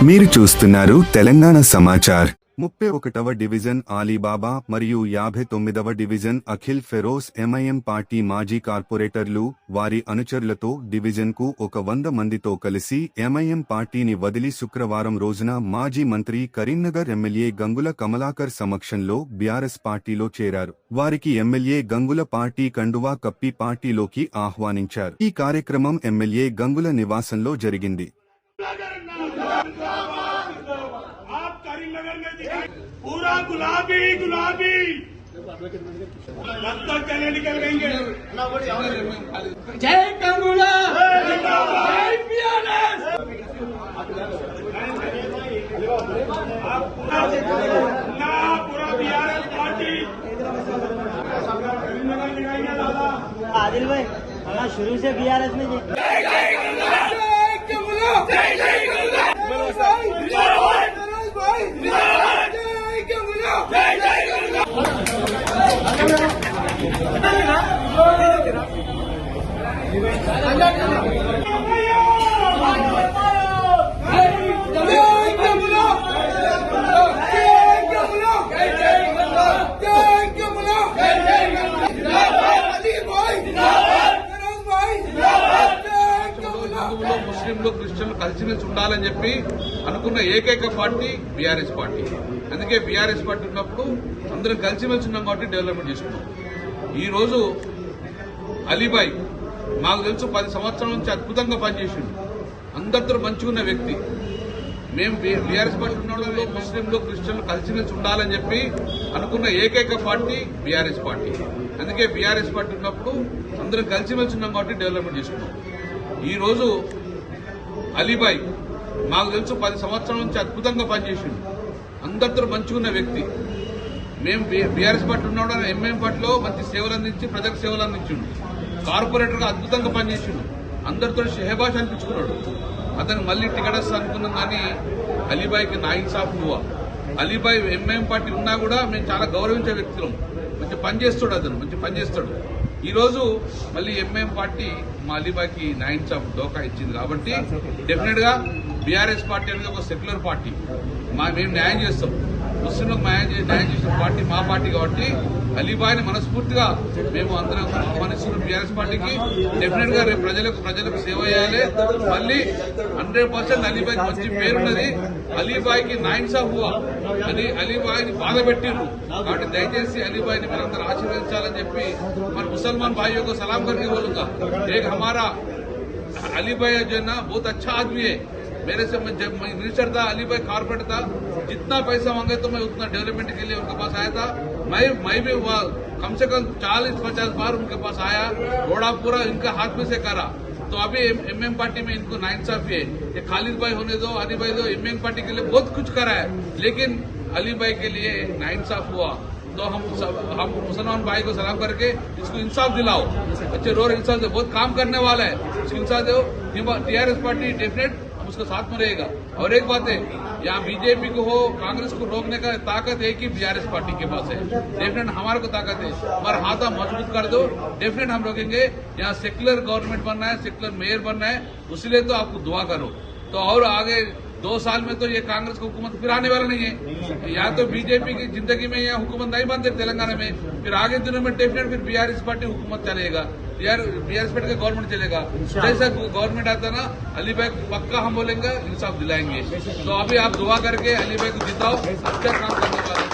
మీరు చూస్తున్నారు తెలంగాణ సమాచార్. 31వ డివిజన్ ఆలీబాబా మరియు 59వ డివిజన్ అఖిల్ ఫెరోస్ ఎంఐఎం పార్టీ మాజీ కార్పొరేటర్లు వారి అనుచరులతో డివిజన్కు 100 మందితో కలిసి ఎంఐఎం పార్టీని వదిలి శుక్రవారం రోజున మాజీ మంత్రి కరీంనగర్ ఎమ్మెల్యే గంగుల కమలాకర్ సమక్షంలో బీఆర్ఎస్ పార్టీలో చేరారు. వారికి ఎమ్మెల్యే గంగుల పార్టీ కండువా కప్పి పార్టీలోకి ఆహ్వానించారు. ఈ కార్యక్రమం ఎమ్మెల్యే గంగుల నివాసంలో జరిగింది. आप करीमनगर में दिखाई पूरा गुलाबी गुलाबी जब तक चले निकल गएंगे। जय कंगुला, जय बीआरएस। पूरा बीआरएस पार्टी करीमनगर दिखाएंगे दादा। आदिल भाई हमारा शुरू से बीआरएस में ముస్లింలు క్రిస్టియన్లు కలిసిమెలిసి ఉండాలని చెప్పి అనుకున్న ఏకైక పార్టీ బీఆర్ఎస్ పార్టీ. అందుకే బీఆర్ఎస్ పార్టీ ఉన్నప్పుడు అందరం కలిసిమెలిసి ఉన్నాం కాబట్టి డెవలప్మెంట్ చేసుకున్నాం. ఈ రోజు అలీబాయ్ మాకు తెలుసు 10 సంవత్సరాల నుంచి అద్భుతంగా పనిచేసిండు. అందరితో మంచిగా ఉన్న వ్యక్తి. మేము బీఆర్ఎస్ పార్టీ ఉన్నప్పుడు ముస్లింలు క్రిస్టియన్లు కలిసిమెలిసి ఉండాలని చెప్పి అనుకున్న ఏకైక పార్టీ బీఆర్ఎస్ పార్టీ. అందుకే బీఆర్ఎస్ పార్టీ ఉన్నప్పుడు అందరం కలిసిమెలిసి ఉన్నాం కాబట్టి డెవలప్మెంట్ చేసుకున్నాం. ఈ రోజు అలీబాయ్ మాకు తెలుసు 10 సంవత్సరాల నుంచి అద్భుతంగా పనిచేసిండు. అందరితో మంచిగా ఉన్న వ్యక్తి. మేము బీఆర్ఎస్ పార్టీ ఉన్నప్పుడు ఎంఐఎం పార్టీలో మంచి సేవలు అందించి ప్రజలకు సేవలు అందించిండు. కార్పొరేటర్ గా అద్భుతంగా పనిచేసిండు. అందరితో షెహబాష్ అనిపించుకున్నాడు. అతను మళ్ళీ టికెట్ వస్తా అనుకున్నాం కానీ అలీబాయ్కి నా ఇన్సాఫ్ నువ్వా. అలీబాయ్ ఎంఐఎం పార్టీ ఉన్నా కూడా మేము చాలా గౌరవించే వ్యక్తులం. మంచి పనిచేస్తాడు, అతను మంచి పనిచేస్తాడు. ఈ రోజు మళ్ళీ ఎంఐఎం పార్టీ మా అలీబాయ్కి నా ఇన్సాఫ్ డోకా ఇచ్చింది కాబట్టి డెఫినెట్ గా బీఆర్ఎస్ పార్టీ అనేది ఒక సెక్యులర్ పార్టీ. మేము న్యాయం చేస్తాం. ముస్లింలకు న్యాయం చేసిన పార్టీ మా పార్టీ కాబట్టి అలీబాయ్ని మనస్ఫూర్తిగా మేము అందరం ఆహ్వానిస్తున్నాం. బీఆర్ఎస్ పార్టీకి డెఫినెట్ గా రేపు ప్రజలకు సేవ చేయాలి. మళ్ళీ 100% అలీబాయ్కి మంచి పేరున్నది. అలీబాయ్కి నా ఇన్సాఫ్ హువా అని అలీబాయ్ని బాధ పెట్టిండ్రు కాబట్టి దయచేసి అలీబాయ్ని మీరందరూ ఆశీర్వదించాలని చెప్పి మన ముసల్మాన్ भाइयों को सलाम करके बोलूंगा। एक हमारा अली भाई जो है ना बहुत अच्छा आदमी है। मेरे से जब मिनिस्टर था, अली भाई कारपोरेटर था, जितना पैसा मांगे तो मैं उतना डेवलपमेंट के लिए उनके पास आया था। मैं भी कम से कम 40-50 बार उनके पास आया। घोड़ा पूरा इनका हाथ में से करा। तो अभी एमएम पार्टी में इनको नाइंसाफी है। ये खालिद भाई होने दो, अली भाई दो, एमएम पार्टी के लिए बहुत कुछ करा है लेकिन अली भाई के लिए नाइंसाफ हुआ। तो हम मुसलमान भाई को सलाम करके इसको इंसाफ दिलाओ। अच्छे रोड इंसाफ दे, बहुत काम करने वाला है, इसको इंसाफ दो। टीआरएस पार्टी डेफिनेट हम उसके साथ में रहेगा। और एक बात है, यहाँ बीजेपी को हो कांग्रेस को रोकने का ताकत है कि बीआरएस पार्टी के पास है। डेफिनेट हमारे को ताकत है। हमारा हाथा मजबूत कर दो, डेफिनेट हम रोकेंगे। यहाँ सेक्युलर गवर्नमेंट बनना है, सेक्युलर मेयर बनना है, उसलिए तो आपको दुआ करो। तो और आगे 2 साल में तो ये कांग्रेस को हुकूमत फिर आने वाला नहीं है। यहाँ तो बीजेपी की जिंदगी में यहाँ हुकूमत नहीं बनते तेलंगाना में। फिर आगे दिनों में डेफिनेट फिर बीआरएस पार्टी हुकूमत चलेगा, बीआरएस पार्टी का गवर्नमेंट चलेगा। जैसा गवर्नमेंट आता ना अली भाई पक्का हम बोलेंगे इंसाफ दिलाएंगे। तो अभी आप दुआ करके अली भाई को जिताओ, अच्छा काम करने वाले।